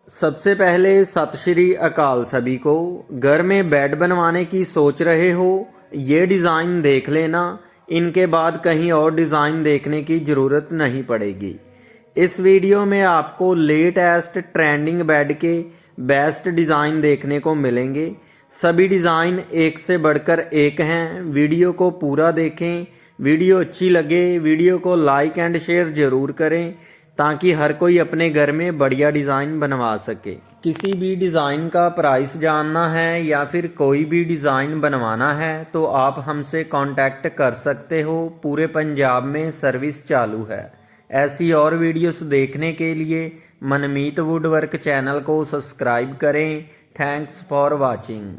सबसे पहले सत श्री अकाल सभी को। घर में बेड बनवाने की सोच रहे हो, ये डिज़ाइन देख लेना। इनके बाद कहीं और डिज़ाइन देखने की ज़रूरत नहीं पड़ेगी। इस वीडियो में आपको लेटेस्ट ट्रेंडिंग बेड के बेस्ट डिज़ाइन देखने को मिलेंगे। सभी डिज़ाइन एक से बढ़कर एक हैं। वीडियो को पूरा देखें। वीडियो अच्छी लगे वीडियो को लाइक एंड शेयर ज़रूर करें ताकि हर कोई अपने घर में बढ़िया डिज़ाइन बनवा सके। किसी भी डिज़ाइन का प्राइस जानना है या फिर कोई भी डिज़ाइन बनवाना है तो आप हमसे कांटेक्ट कर सकते हो। पूरे पंजाब में सर्विस चालू है। ऐसी और वीडियोस देखने के लिए मनमीत वुडवर्क चैनल को सब्सक्राइब करें। Thanks for watching.